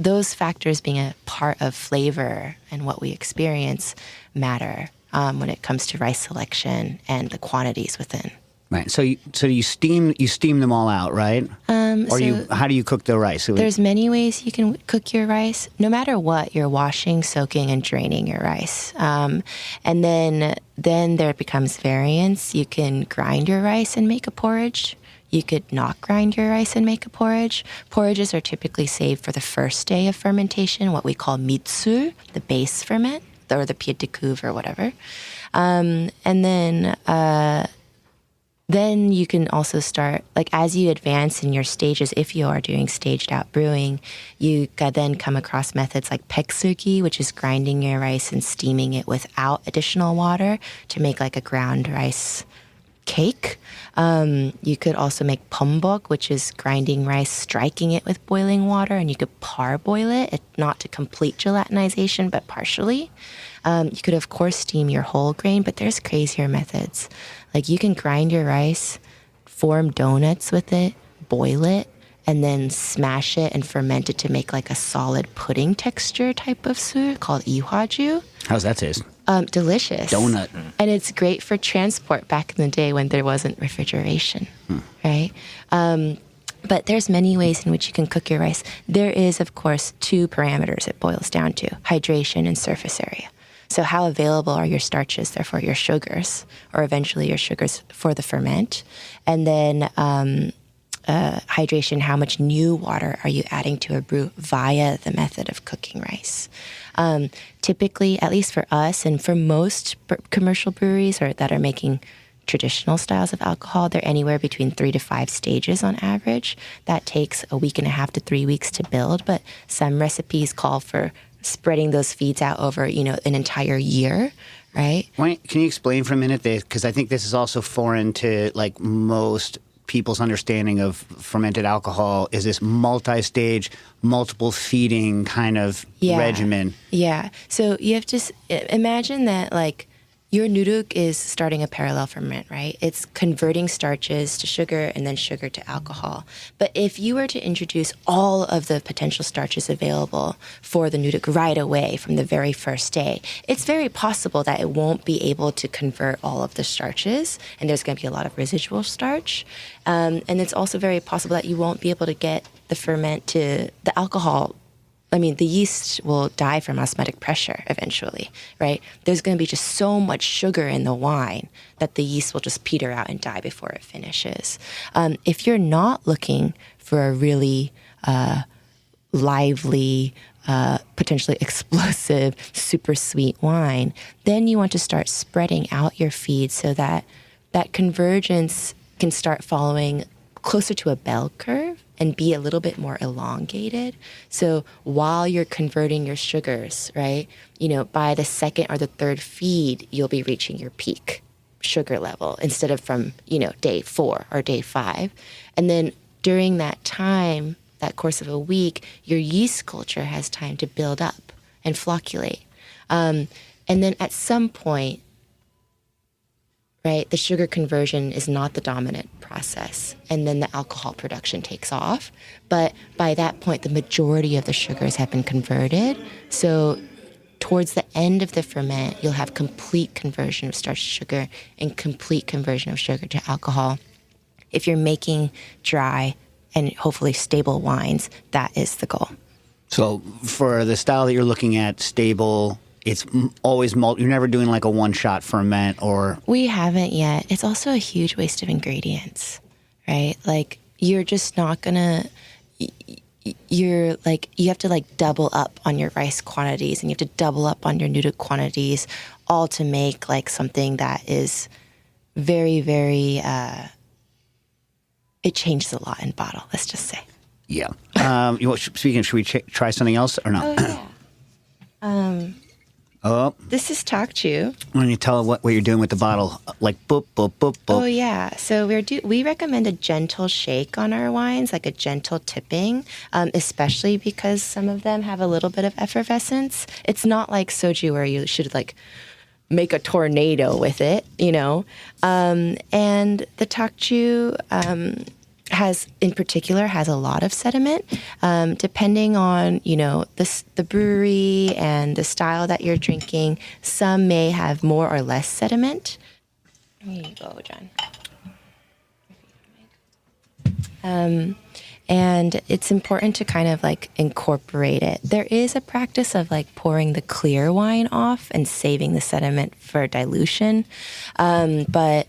those factors being a part of flavor and what we experience matter when it comes to rice selection and the quantities within. Right. So you steam them all out, right? How do you cook the rice? There's many ways you can cook your rice. No matter what, you're washing, soaking, and draining your rice. And then there becomes variance. You can grind your rice and make a porridge. You could not grind your rice and make a porridge. Porridges are typically saved for the first day of fermentation, what we call mitsu, the base ferment, or the pied de couve or whatever. And then you can also start, like as you advance in your stages, if you are doing staged out brewing, you then come across methods like peksugi, which is grinding your rice and steaming it without additional water to make like a ground rice cake. You could also make pombok, which is grinding rice, striking it with boiling water, and you could parboil it, not to complete gelatinization, but partially. You could, of course, steam your whole grain, but there's crazier methods. Like you can grind your rice, form donuts with it, boil it, and then smash it and ferment it to make like a solid pudding texture type of soup called ihwaju. How's that taste? Delicious. Donut. And it's great for transport back in the day when there wasn't refrigeration, right? But there's many ways in which you can cook your rice. There is, of course, 2 parameters it boils down to: hydration and surface area. So how available are your starches, therefore your sugars, or eventually your sugars for the ferment? And then hydration, how much new water are you adding to a brew via the method of cooking rice? Typically, at least for us and for most commercial breweries that are making traditional styles of alcohol, they're anywhere between 3 to 5 stages on average. That takes a week and a half to 3 weeks to build, but some recipes call for spreading those feeds out over, an entire year, right? Can you explain for a minute, because I think this is also foreign to like most people's understanding of fermented alcohol, is this multi-stage, multiple feeding kind of regimen. Yeah. So you have to imagine that like your nuruk is starting a parallel ferment, right? It's converting starches to sugar and then sugar to alcohol. But if you were to introduce all of the potential starches available for the nuruk right away from the very first day, it's very possible that it won't be able to convert all of the starches, and there's going to be a lot of residual starch. And it's also very possible that you won't be able to get the ferment to the alcohol. I mean, the yeast will die from osmotic pressure eventually, right? There's going to be just so much sugar in the wine that the yeast will just peter out and die before it finishes. If you're not looking for a really lively, potentially explosive, super sweet wine, then you want to start spreading out your feed so that that convergence can start following closer to a bell curve and be a little bit more elongated. So while you're converting your sugars, right, by the second or the third feed, you'll be reaching your peak sugar level instead of from, day 4 or day 5. And then during that time, that course of a week, your yeast culture has time to build up and flocculate. And then at some point, right, the sugar conversion is not the dominant process, and then the alcohol production takes off. But by that point, the majority of the sugars have been converted. So towards the end of the ferment, you'll have complete conversion of starch to sugar and complete conversion of sugar to alcohol. If you're making dry and hopefully stable wines, that is the goal. So for the style that you're looking at, stable, it's always you're never doing like a one-shot ferment or... We haven't yet. It's also a huge waste of ingredients, right? Like, you're just not gonna... You have to like double up on your rice quantities, and you have to double up on your noodle quantities, all to make like something that is very, very... it changes a lot in bottle, let's just say. Yeah. Speaking, should we try something else or not? Oh, yeah. This is Tokchu. Why don't you tell what you're doing with the bottle? Like boop, boop, boop, boop. Oh, yeah. So we recommend a gentle shake on our wines, like a gentle tipping, especially because some of them have a little bit of effervescence. It's not like soju where you should like make a tornado with it, And the Tokchu has a lot of sediment. Depending on, the brewery and the style that you're drinking, some may have more or less sediment. Here you go, John. And it's important to kind of like incorporate it. There is a practice of like pouring the clear wine off and saving the sediment for dilution. But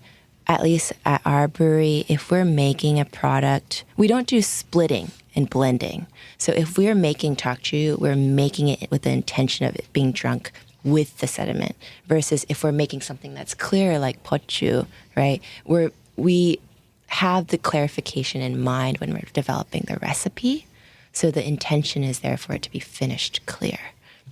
at least at our brewery, if we're making a product, we don't do splitting and blending. So if we're making tokju, we're making it with the intention of it being drunk with the sediment, versus if we're making something that's clear like pochu, right? We have the clarification in mind when we're developing the recipe. So the intention is there for it to be finished clear,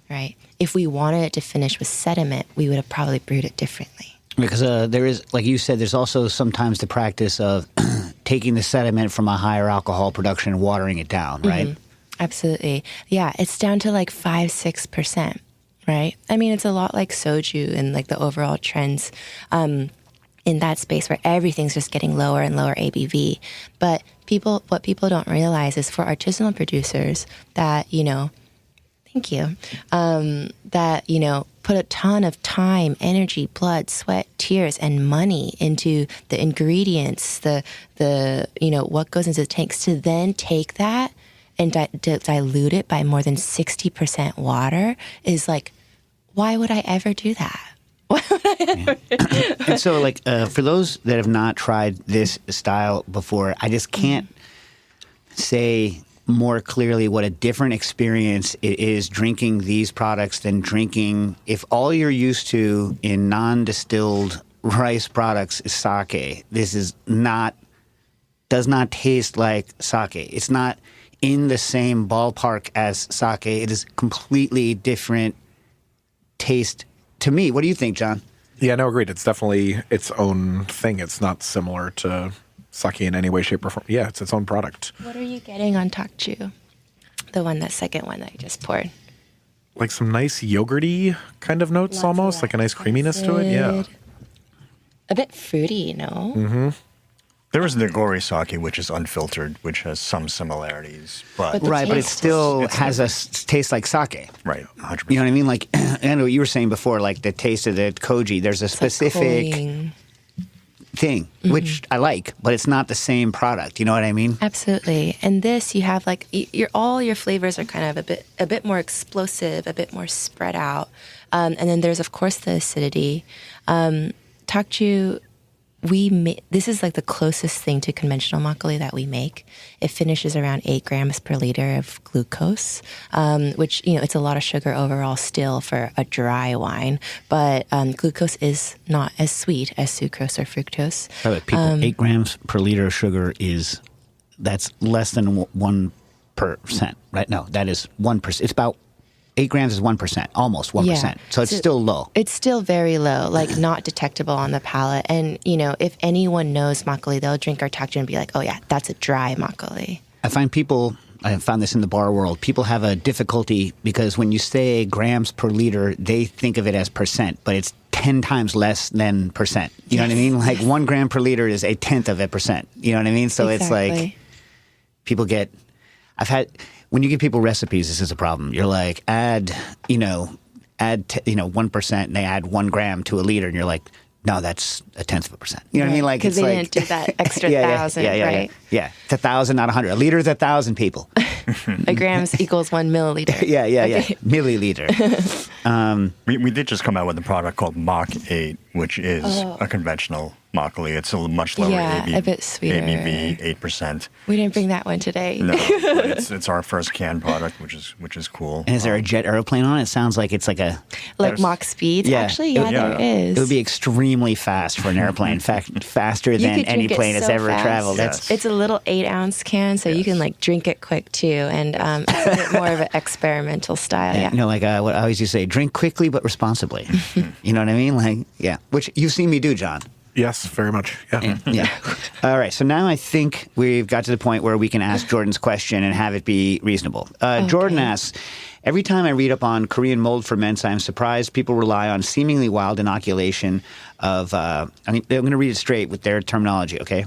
right? If we wanted it to finish with sediment, we would have probably brewed it differently. Because there is, like you said, there's also sometimes the practice of taking the sediment from a higher alcohol production and watering it down, right? Absolutely. Yeah, it's down to like 5-6%, right? I mean, it's a lot like soju and like the overall trends in that space where everything's just getting lower and lower ABV. But what people don't realize is for artisanal producers that, thank you, that, put a ton of time, energy, blood, sweat, tears, and money into the ingredients, the what goes into the tanks, to then take that and dilute it by more than 60% water is like, why would I ever do that? And so, like, for those that have not tried this style before, I just can't say more clearly what a different experience it is drinking these products than drinking, if all you're used to in non-distilled rice products is sake. This does not taste like sake. It's not in the same ballpark as sake. It is completely different taste to me. What do you think, John? Yeah, no, agreed. It's definitely its own thing. It's not similar to sake in any way, shape, or form. Yeah, it's its own product. What are you getting on tokju? The second one that you just poured. Like some nice yogurty kind of notes, almost like a nice creaminess to it. Yeah, a bit fruity, no? Mm-hmm. There is Nagori sake, which is unfiltered, which has some similarities, but right, but it still has a taste like sake. Right, 100%. You know what I mean? Like, I know what you were saying before, like the taste of the koji. There's a specific thing, which I like, but it's not the same product. You know what I mean? Absolutely. And this, you have like all your flavors are kind of a bit more explosive, a bit more spread out, and then there's of course the acidity. Tokju. This is like the closest thing to conventional makgeolli that we make. It finishes around 8 grams per liter of glucose, which, it's a lot of sugar overall still for a dry wine. But glucose is not as sweet as sucrose or fructose. Right, people, 8 grams per liter of sugar that's less than 1%, right? No, that is 1%. It's about 8 grams is 1%, almost 1%. Yeah. So it's still low. It's still very low, like not detectable on the palate. And, if anyone knows makgeolli, they'll drink our tokju and be like, oh yeah, that's a dry makgeolli. I have found this in the bar world, people have a difficulty because when you say grams per liter, they think of it as percent, but it's 10 times less than percent. You know what I mean? Like 1 gram per liter is 1/10 of a percent. You know what I mean? So Exactly. It's like people when you give people recipes, this is a problem. You're like, add 1%, and they add 1 gram to a liter, and you're like, no, that's 1/10 of a percent. You know what I mean? Like, because they didn't do that extra 1,000, right? Yeah, it's 1,000, not 100. A liter is 1,000 people. A grams equals 1 milliliter. Yeah. Milliliter. We did just come out with a product called Mach 8, which is a conventional makgeolli. It's a much lower a bit sweeter. ABV, 8%. We didn't bring that one today. No, but it's our first canned product, which is cool. And is there a jet airplane on it? It sounds like it's like Mach speeds? Yeah. Actually, there is. It would be extremely fast for an airplane. In fact, faster than any plane has ever traveled. It's a little 8-ounce can, so you can drink it quick too. And it's a bit more of an experimental style. Yeah. Like what I always used to say, drink quickly but responsibly. You know what I mean? Like, yeah. Which you've seen me do, John. Yes, very much. Yeah. Yeah. All right. So now I think we've got to the point where we can ask Jordan's question and have it be reasonable. Jordan asks, every time I read up on Korean mold ferments, I am surprised people rely on seemingly wild inoculation of, I'm going to read it straight with their terminology, okay?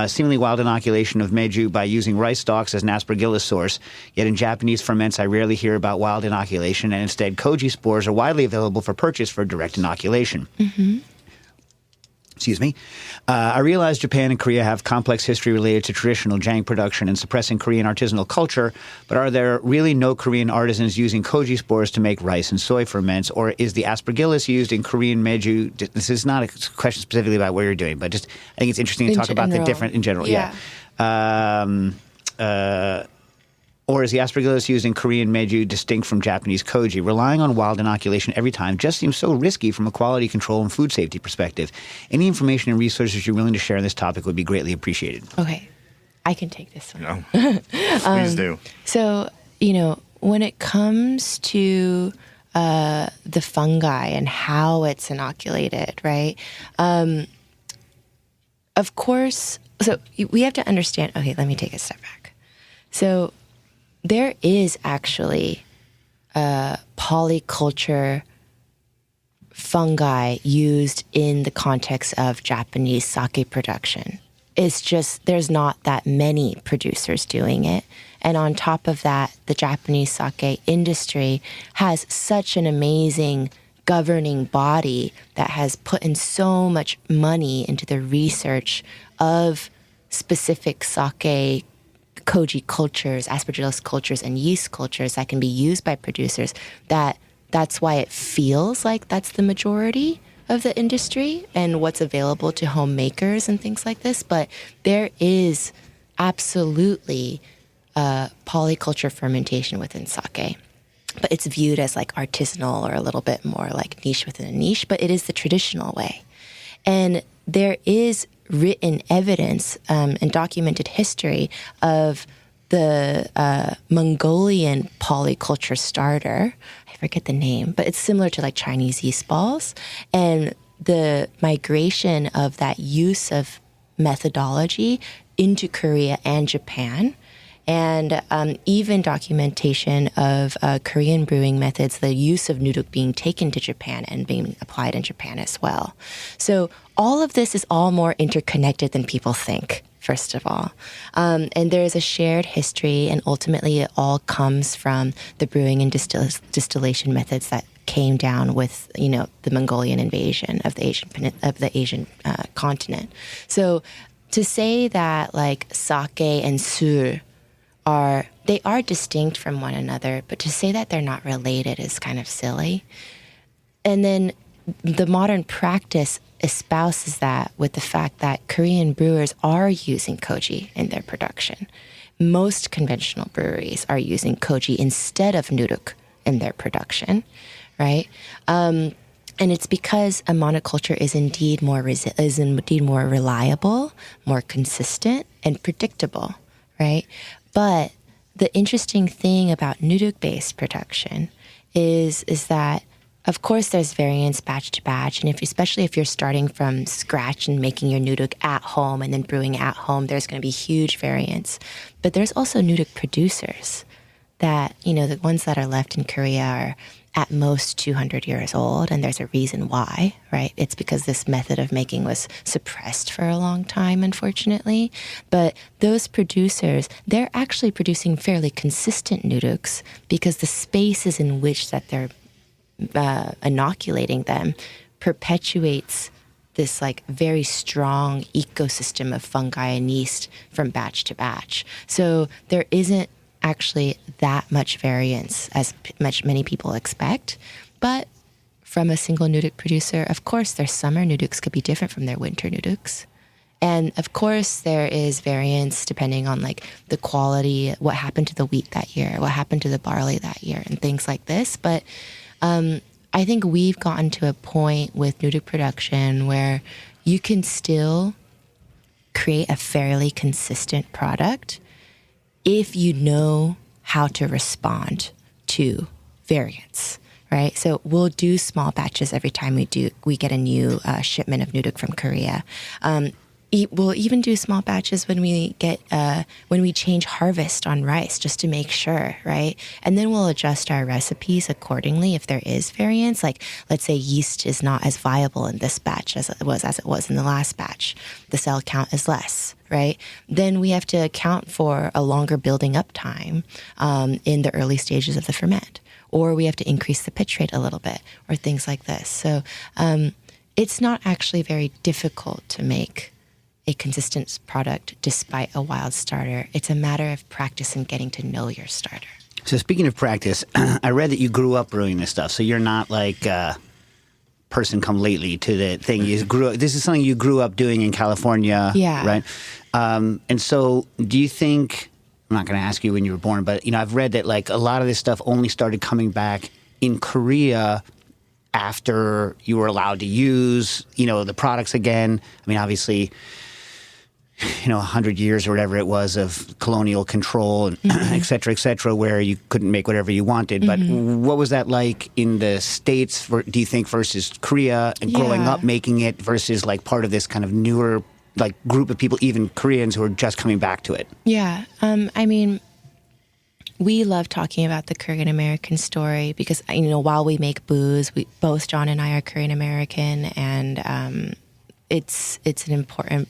Seemingly wild inoculation of meju by using rice stalks as an aspergillus source. Yet in Japanese ferments, I rarely hear about wild inoculation, and instead koji spores are widely available for purchase for direct inoculation. Excuse me. I realize Japan and Korea have complex history related to traditional jang production and suppressing Korean artisanal culture, but are there really no Korean artisans using koji spores to make rice and soy ferments, or is the aspergillus used in Korean meju? This is not a question specifically about what you're doing, but just I think it's interesting to talk about the different in general. Yeah. Or is the aspergillus used in Korean meju distinct from Japanese koji? Relying on wild inoculation every time just seems so risky from a quality control and food safety perspective. Any information and resources you're willing to share on this topic would be greatly appreciated. Okay. I can take this one. No. Please do. So, when it comes to the fungi and how it's inoculated, right? Of course, so we have to understand, okay, let me take a step back. So there is actually polyculture fungi used in the context of Japanese sake production. It's just there's not that many producers doing it. And on top of that, the Japanese sake industry has such an amazing governing body that has put in so much money into the research of specific sake koji cultures, aspergillus cultures, and yeast cultures that can be used by producers, that's why it feels like that's the majority of the industry and what's available to homemakers and things like this. But there is absolutely polyculture fermentation within sake. But it's viewed as like artisanal or a little bit more like niche within a niche, but it is the traditional way. And there is written evidence and documented history of the Mongolian polyculture starter. I forget the name, but it's similar to like Chinese yeast balls. And the migration of that use of methodology into Korea and Japan, and even documentation of Korean brewing methods, the use of nuduk being taken to Japan and being applied in Japan as well. So all of this is all more interconnected than people think, first of all. And there is a shared history, and ultimately it all comes from the brewing and distillation methods that came down with, the Mongolian invasion of the Asian continent. So to say that like sake and sur they are distinct from one another, but to say that they're not related is kind of silly. And then the modern practice espouses that with the fact that Korean brewers are using koji in their production. Most conventional breweries are using koji instead of nuduk in their production, right? And it's because a monoculture is indeed more reliable, more consistent, and predictable, right? But the interesting thing about nuduk-based production is that, of course, there's variance batch to batch, and especially if you're starting from scratch and making your nuduk at home and then brewing at home, there's going to be huge variance. But there's also nuduk producers that, the ones that are left in Korea are at most 200 years old, and there's a reason why, right? It's because this method of making was suppressed for a long time, unfortunately. But those producers, they're actually producing fairly consistent nuduks because the spaces in which that they're inoculating them perpetuates this like very strong ecosystem of fungi and yeast from batch to batch. So there isn't actually that much variance as many people expect. But from a single nuduk producer, of course, their summer nuduks could be different from their winter nuduks. And of course, there is variance depending on like the quality, what happened to the wheat that year, what happened to the barley that year, and things like this. But I think we've gotten to a point with nuduk production where you can still create a fairly consistent product if you know how to respond to variance, right? So we'll do small batches every time we get a new shipment of nuduk from Korea. We'll even do small batches when we change harvest on rice, just to make sure, right? And then we'll adjust our recipes accordingly if there is variance. Like, let's say yeast is not as viable in this batch as it was in the last batch. The cell count is less, right? Then we have to account for a longer building up time in the early stages of the ferment, or we have to increase the pitch rate a little bit, or things like this. So it's not actually very difficult to make a consistent product despite a wild starter. It's a matter of practice and getting to know your starter. So speaking of practice, I read that you grew up brewing this stuff. So you're not like person come lately to the thing. This is something you grew up doing in California, right? And so do you think, I'm not going to ask you when you were born, but I've read that like a lot of this stuff only started coming back in Korea after you were allowed to use, the products again. I mean, obviously, 100 years or whatever it was of colonial control and et cetera, where you couldn't make whatever you wanted. But what was that like in the States, do you think, versus Korea and growing up making it versus like part of this kind of newer like group of people, even Koreans who are just coming back to it? Yeah. I mean, we love talking about the Korean American story because, while we make booze, both John and I are Korean American, and it's an important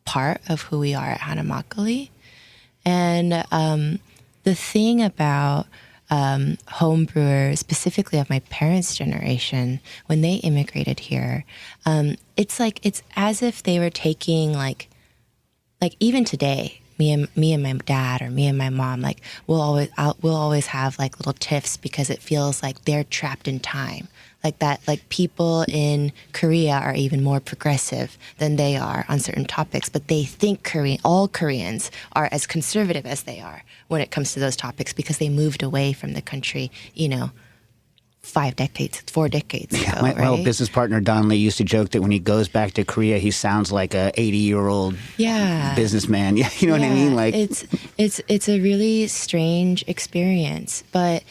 part of who we are at Hana Makgeolli. And the thing about home brewers, specifically of my parents' generation, when they immigrated here, it's as if they were taking like even today, me and my dad or me and my mom, like we'll always have like little tiffs because it feels like they're trapped in time. Like that, like people in Korea are even more progressive than they are on certain topics, but they think all Koreans are as conservative as they are when it comes to those topics because they moved away from the country, 4 decades ago. My old business partner, Don Lee, used to joke that when he goes back to Korea, he sounds like a 80-year-old businessman. Yeah, you know what I mean? Like it's a really strange experience. But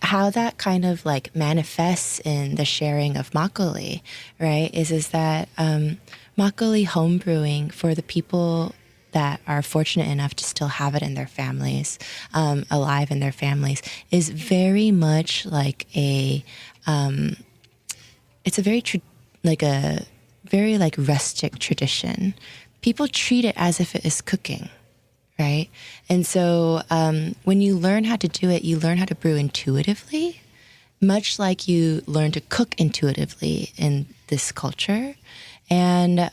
how that kind of like manifests in the sharing of makgeolli, right, is that makgeolli homebrewing for the people that are fortunate enough to still have it in their families, alive in their families, is very much like it's a very rustic tradition. People treat it as if it is cooking, right? And so when you learn how to do it, you learn how to brew intuitively, much like you learn to cook intuitively in this culture. And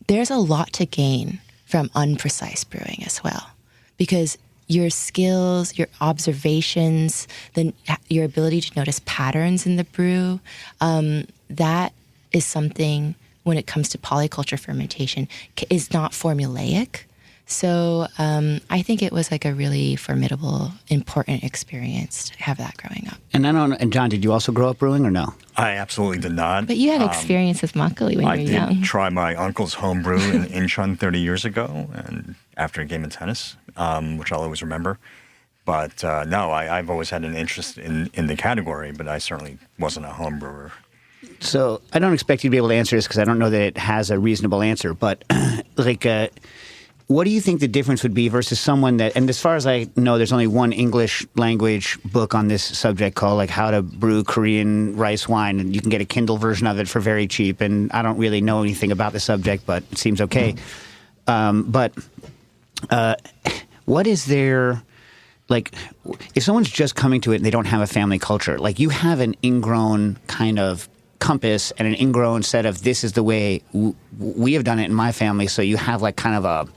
there's a lot to gain from unprecise brewing as well, because your skills, your observations, then your ability to notice patterns in the brew, that is something when it comes to polyculture fermentation is not formulaic. So I think it was like a really formidable, important experience to have that growing up. And John, did you also grow up brewing or no? I absolutely did not. But you had experience with makgeolli when you were young. I did try my uncle's homebrew in Incheon 30 years ago, and after a game of tennis, which I'll always remember. But no, I've always had an interest in the category, but I certainly wasn't a home brewer. So I don't expect you to be able to answer this because I don't know that it has a reasonable answer, but what do you think the difference would be versus someone that, and as far as I know, there's only one English language book on this subject called like How to Brew Korean Rice Wine, and you can get a Kindle version of it for very cheap, and I don't really know anything about the subject, but it seems okay. What is there, like, if someone's just coming to it and they don't have a family culture, like you have an ingrown kind of compass and an ingrown set of this is the way we have done it in my family, so you have like kind of a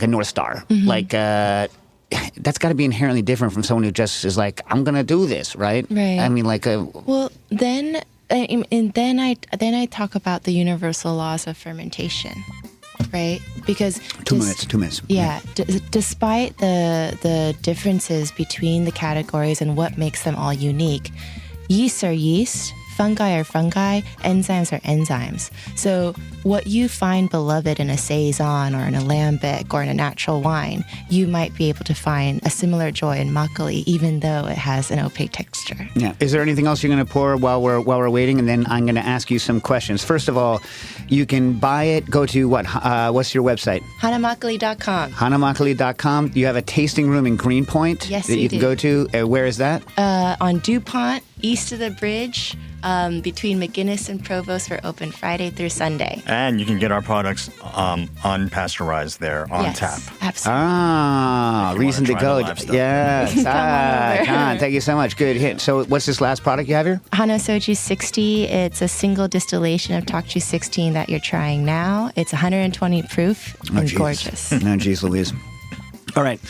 North Star. Like that's got to be inherently different from someone who just is like, I'm gonna do this, right? I mean, like then I talk about the universal laws of fermentation, right? Because 2 minutes. Yeah, despite the differences between the categories and what makes them all unique, yeasts are yeast, fungi are fungi, enzymes are enzymes. So what you find beloved in a saison or in a lambic or in a natural wine, you might be able to find a similar joy in makgeolli, even though it has an opaque texture. Yeah. Is there anything else you're going to pour while we're waiting? And then I'm going to ask you some questions. First of all, you can buy it. Go to what? What's your website? HanaMakgeolli.com. HanaMakgeolli.com. You have a tasting room in Greenpoint that you can go to. Where is that? On DuPont, east of the bridge. between McGuinness and Provost. We're open Friday through Sunday. And you can get our products unpasteurized there on tap. Absolutely. Reason to go. Yes. John, thank you so much. Good hit. So what's this last product you have here? Hana Soju 60. It's a single distillation of Tokju 16 that you're trying now. It's 120 proof and gorgeous. Oh, geez, Louise. All right.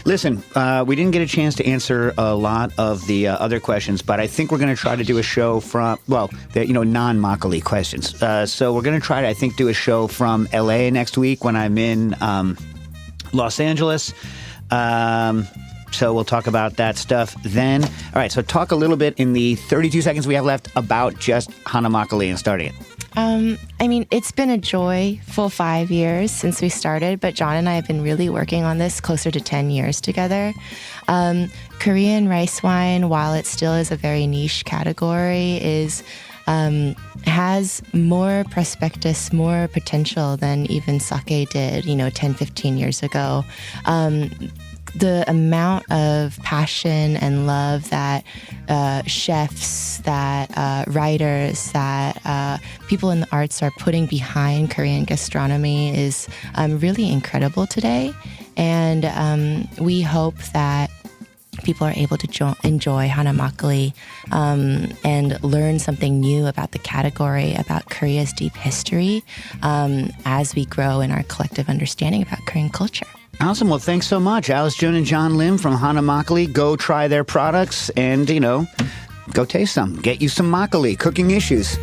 Listen, we didn't get a chance to answer a lot of the other questions, but I think we're going to try to do a show from, non-Makgeolli questions. So we're going to try to, I think, do a show from LA next week when I'm in Los Angeles. So we'll talk about that stuff then. All right. So talk a little bit in the 32 seconds we have left about just Hana Makgeolli and starting it. It's been a joyful 5 years since we started, but John and I have been really working on this closer to 10 years together. Korean rice wine, while it still is a very niche category, has more prospectus, more potential than even sake did, 10, 15 years ago. The amount of passion and love that chefs, that writers, that people in the arts are putting behind Korean gastronomy is really incredible today. And we hope that people are able to enjoy Hana Makgeolli and learn something new about the category, about Korea's deep history as we grow in our collective understanding about Korean culture. Awesome. Well, thanks so much. Alice June and John Lim from Hana Makgeolli. Go try their products and, go taste some. Get you some makgeolli, cooking issues.